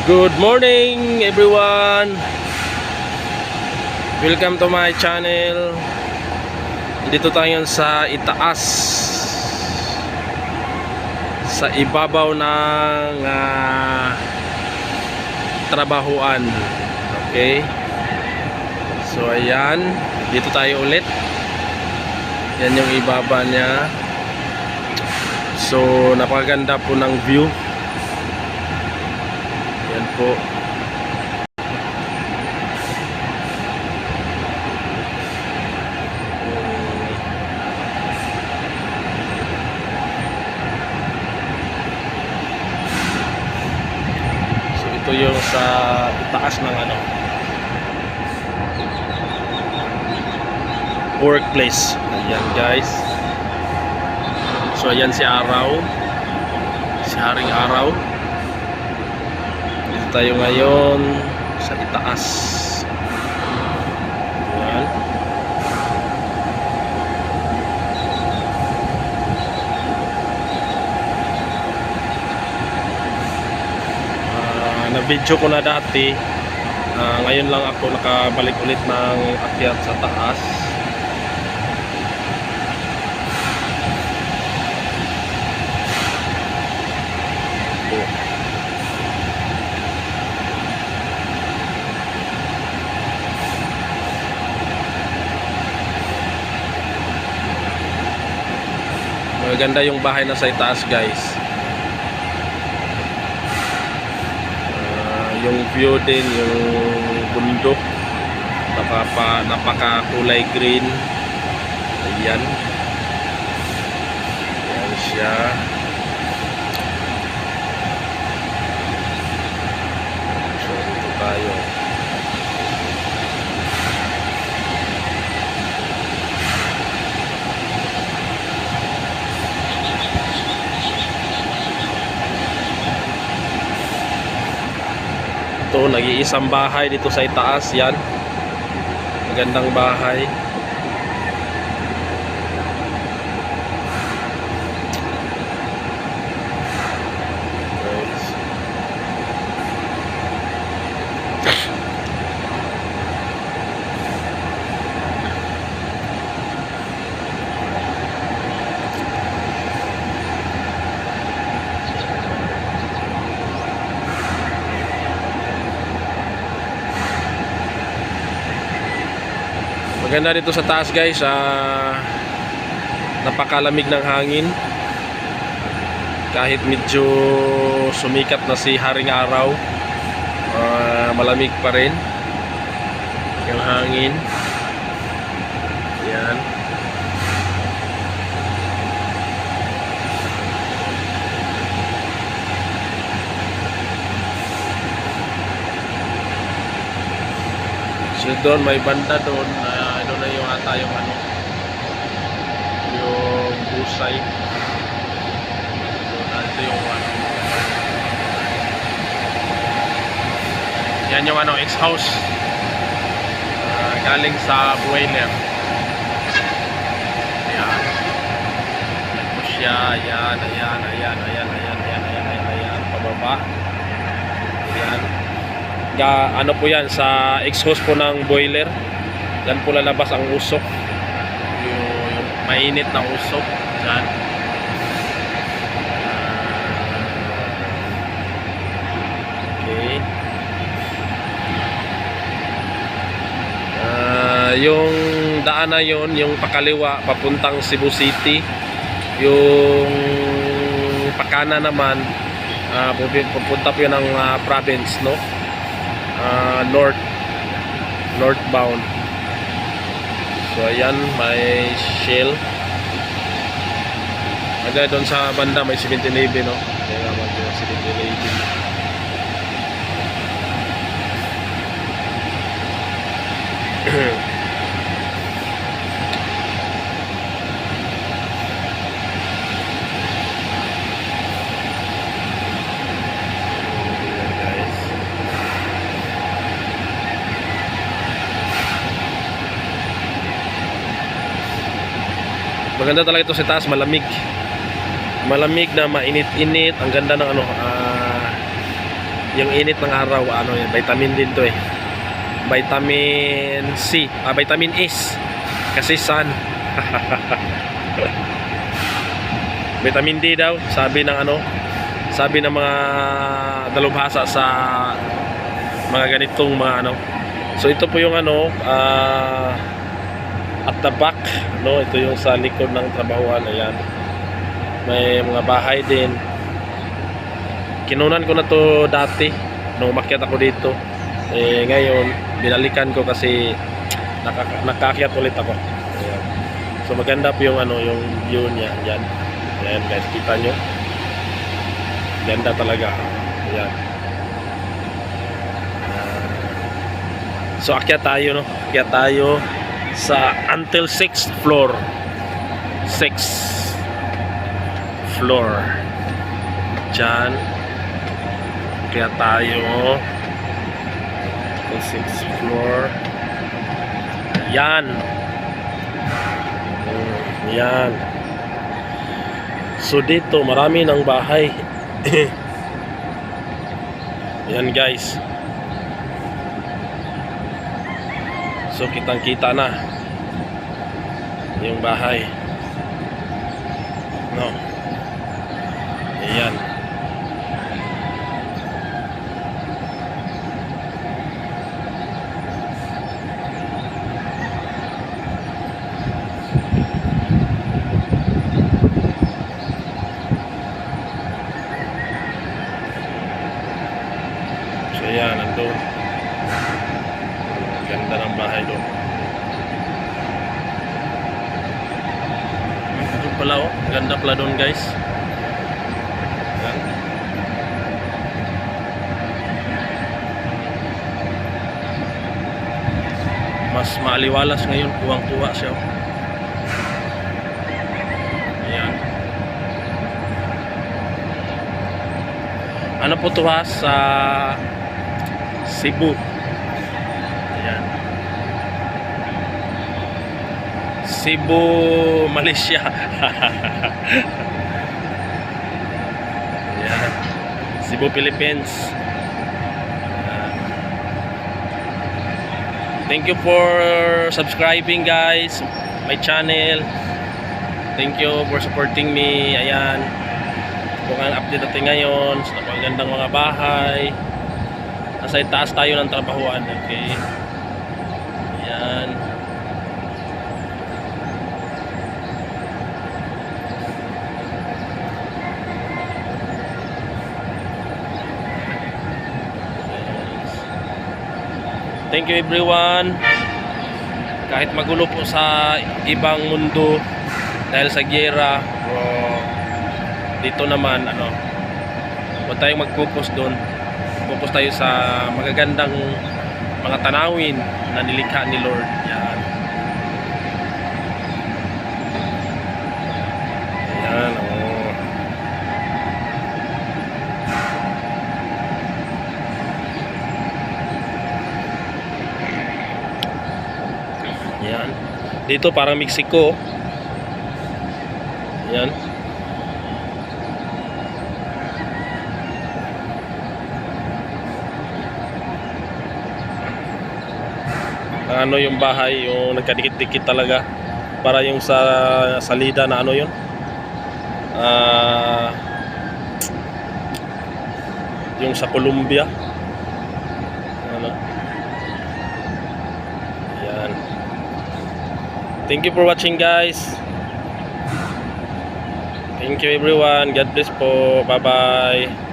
Good morning everyone. Welcome to my channel. Dito tayo sa itaas, sa ibabaw ng trabahuan. Okay. So ayan, dito tayo ulit. Yan yung ibaba niya. So napakaganda po ng view. Yan po. So ito yung sa itaas ng workplace. Ayan guys. So ayan si Araw. Si Haring Araw. Dito tayo ngayon sa itaas. Ayan. Na-video ko na dati. Ngayon lang ako nakabalik ulit ng akyat sa taas. Maganda yung bahay na sa itaas guys. Yung view din, yung bundok, napaka kulay green. Ayan. Ayan siya. So dito tayo. Ito, nag-iisang bahay dito sa itaas. Yan, magandang bahay. Maganda dito sa taas guys, napakalamig ng hangin. Kahit medyo sumikat na si Haring Araw, malamig pa rin yung hangin. Yan. So doon may banda doon, doon na yung ata yung yung busay. Doon ito yung yan yung ex-house, galing sa boiler. Ayan. Ayan po siya. Ayan, ayan, ayan, ayan, ayan, ayan, ayan, ayan, ayan, pababa. Ayan. Ano po yan, sa exhaust po ng boiler. Yan po lalabas ang usok, yung mainit na usok yan. Okay. Yung daan na yun, yung pakaliwa papuntang Cebu City. Yung pakana naman, pupunta po yun ng province, no? Northbound. So ayan, may Shell. Agad doon sa banda may 7-Eleven, no? Kaya naman yung 7-Eleven. Maganda talaga ito sa taas, malamig. Malamig na mainit-init. Ang ganda ng yung init ng araw, ano yan, vitamin din to eh. Vitamin C, vitamin S. Kasi sun. Vitamin D daw, sabi ng ano, sabi ng mga dalubhasa sa mga ganitong mga ano. So ito po yung ano, at the back, no, ito yung sa likod ng trabahuan. Ayan, may mga bahay din. Kinunan ko na to dati nung umakyat ako dito. Ngayon binalikan ko kasi nakaakyat ulit ako. Ayan. So maganda po yung ano, yung view niya. Yan. Ayan guys, kita nyo. Ganda talaga. Ayan. So akyat tayo, no? Akyat tayo sa until 6th floor. 6th floor. Diyan. Akyat tayo. 6th floor. Yan. Yan. So dito marami ng bahay. Yan guys. So kitang kita na yung bahay. No. Ayan. Ayan, nandun. Ganda ng bahay doon. Doon pala oh. Ganda pala doon guys. Ayan. Mas maaliwalas ngayon. Tuwang-tuwa siya. Ayan. Ano po ito ha? Sa Cebu. Ayan. Cebu, Malaysia. Ayan. Cebu, Philippines. Ayan. Thank you for subscribing guys my channel. Thank you for supporting me. Ayan. Kung ang update natin ngayon sa napagandang mga bahay. Nasa itaas tayo ng trabahuan. Okay. Ayan. Thank you everyone. Kahit magulo po sa ibang mundo dahil sa giyera, dito naman ano, huwag tayong mag-focus doon. Focus tayo sa magagandang mga tanawin na nilikha ni Lord. Yan. Yan, oh. Yan. Dito parang Mexico. Yan. Ano yung bahay, yung nagkadikit-dikit talaga, para yung sa salida na ano yun, yung sa Colombia ano. Yan. Thank you for watching guys. Thank you everyone. God bless po. Bye bye.